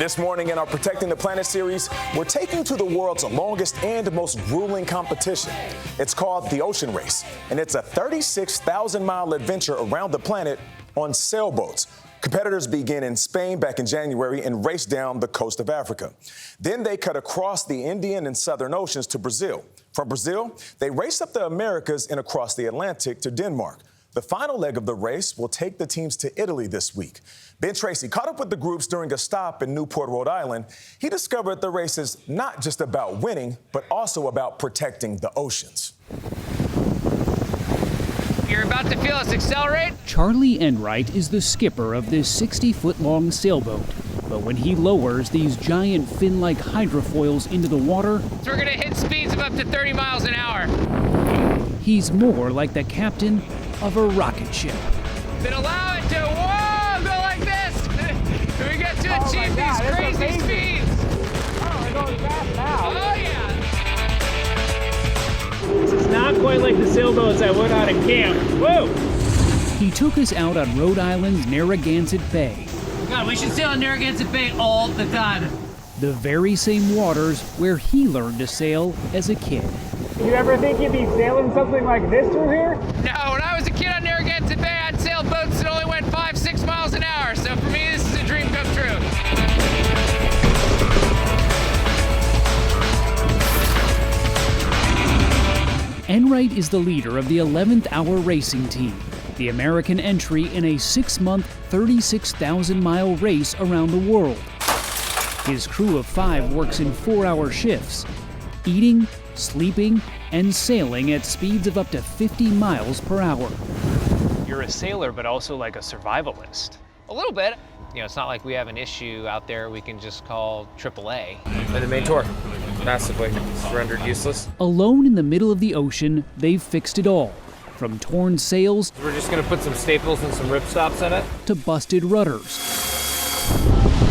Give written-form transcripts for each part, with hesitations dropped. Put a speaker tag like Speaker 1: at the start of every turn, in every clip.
Speaker 1: This morning in our Protecting the Planet series, we're taking to the world's longest and most grueling competition. It's called the Ocean Race, and it's a 36,000-mile adventure around the planet on sailboats. Competitors begin in Spain back in January and race down the coast of Africa. Then they cut across the Indian and Southern Oceans to Brazil. From Brazil, they race up the Americas and across the Atlantic to Denmark. The final leg of the race will take the teams to Italy this week. Ben Tracy caught up with the groups during a stop in Newport, Rhode Island. He discovered the race is not just about winning, but also about protecting the oceans.
Speaker 2: You're about to feel us accelerate?
Speaker 3: Charlie Enright is the skipper of this 60-foot-long sailboat. But when he lowers these giant fin-like hydrofoils into the water,
Speaker 2: So we're gonna hit speeds of up to 30 miles an hour.
Speaker 3: he's more like the captain of a rocket ship.
Speaker 2: Then allow it to, whoa, go like this. We get to achieve these crazy speeds.
Speaker 4: Oh, we're going fast now.
Speaker 2: Oh yeah.
Speaker 4: This is not quite like the sailboats I went on at camp. Whoa!
Speaker 3: He took us out on Rhode Island's Narragansett Bay,
Speaker 2: God, we should sail in Narragansett Bay all the time.
Speaker 3: the very same waters where he learned to sail as a kid.
Speaker 4: You ever think you'd be sailing something like this through here?
Speaker 2: No, when I was a kid on Narragansett Bay, I'd sail boats that only went 5-6 miles an hour. So for me, this is a dream come true.
Speaker 3: Enright is the leader of the 11th Hour Racing Team, the American entry in a 6-month, 36,000-mile race around the world. His crew of 5 works in 4-hour shifts, eating, sleeping, and sailing at speeds of up to 50 miles per hour.
Speaker 5: You're a sailor, but also like a survivalist.
Speaker 2: A little bit. You know, it's not like we have an issue out there we can just call AAA.
Speaker 6: And the main torque, massively rendered useless.
Speaker 3: Alone in the middle of the ocean, they've fixed it all, from torn sails
Speaker 6: We're just gonna put some staples and some ripstops in it.
Speaker 3: to busted rudders.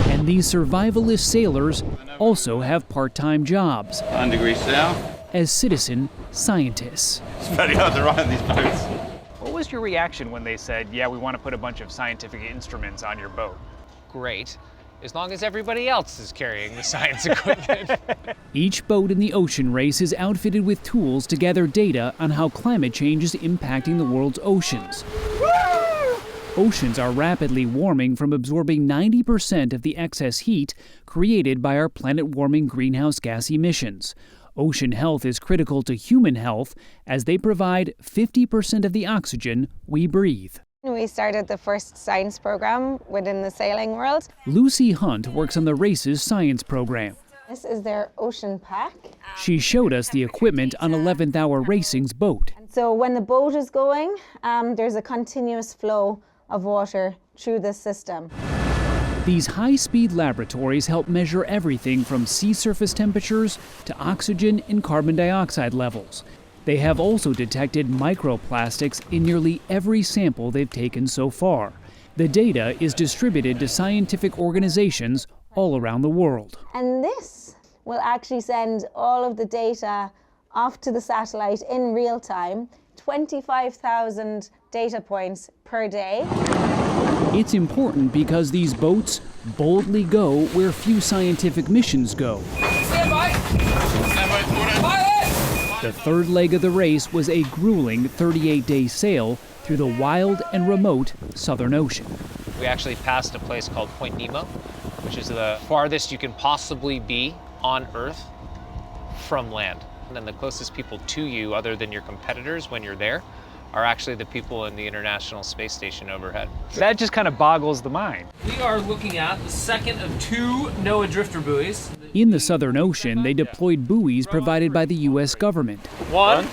Speaker 3: And these survivalist sailors also have part-time jobs
Speaker 7: 9 degrees south.
Speaker 3: as citizen scientists.
Speaker 7: It's very hard to ride these boats.
Speaker 5: What was your reaction when they said, yeah, we want to put a bunch of scientific instruments on your boat?
Speaker 2: Great, as long as everybody else is carrying the science equipment.
Speaker 3: Each boat in the ocean race is outfitted with tools to gather data on how climate change is impacting the world's oceans. Oceans are rapidly warming from absorbing 90% of the excess heat created by our planet-warming greenhouse gas emissions. Ocean health is critical to human health as they provide 50% of the oxygen we breathe.
Speaker 8: We started the first science program within the sailing world.
Speaker 3: Lucy Hunt works on the race's science program.
Speaker 8: This is their ocean pack.
Speaker 3: She showed us the equipment on 11th Hour Racing's boat.
Speaker 8: So when the boat is going, there's a continuous flow of water through this system.
Speaker 3: These high-speed laboratories help measure everything from sea surface temperatures to oxygen and carbon dioxide levels. They have also detected microplastics in nearly every sample they've taken so far. The data is distributed to scientific organizations all around the world.
Speaker 8: And this will actually send all of the data off to the satellite in real time, 25,000 data points per day.
Speaker 3: It's important because these boats boldly go where few scientific missions go.
Speaker 2: Stand by. Pilot!
Speaker 3: The third leg of the race was a grueling 38-day sail through the wild and remote Southern Ocean.
Speaker 2: We actually passed a place called Point Nemo, which is the farthest you can possibly be on Earth from land. And then the closest people to you, other than your competitors when you're there, are actually the people in the International Space Station overhead.
Speaker 5: That just kind of boggles the mind.
Speaker 6: We are looking at the second of 2 NOAA drifter buoys.
Speaker 3: In the Southern Ocean, they deployed buoys provided by the U.S. government.
Speaker 6: 1,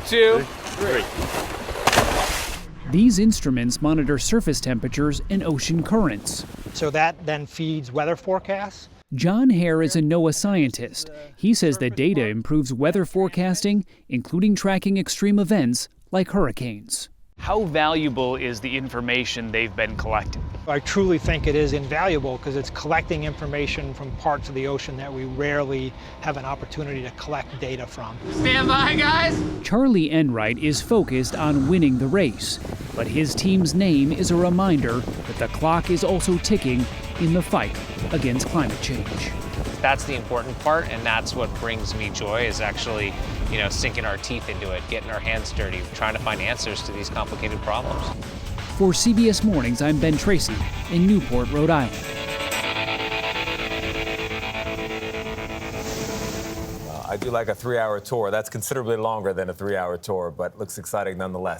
Speaker 6: 2, 3.
Speaker 3: These instruments monitor surface temperatures and ocean currents.
Speaker 9: So that then feeds weather forecasts.
Speaker 3: John Hare is a NOAA scientist. He says the data improves weather forecasting, including tracking extreme events like hurricanes.
Speaker 5: How valuable is the information they've been collecting?
Speaker 9: I truly think it is invaluable because it's collecting information from parts of the ocean that we rarely have an opportunity to collect data from.
Speaker 2: Stand by, guys.
Speaker 3: Charlie Enright is focused on winning the race, but his team's name is a reminder that the clock is also ticking in the fight against climate change.
Speaker 2: That's the important part, and that's what brings me joy, is actually, sinking our teeth into it, getting our hands dirty, trying to find answers to these complicated problems.
Speaker 3: For CBS Mornings, I'm Ben Tracy in Newport, Rhode Island.
Speaker 10: I do like a 3-hour tour. That's considerably longer than a 3-hour tour, but looks exciting nonetheless.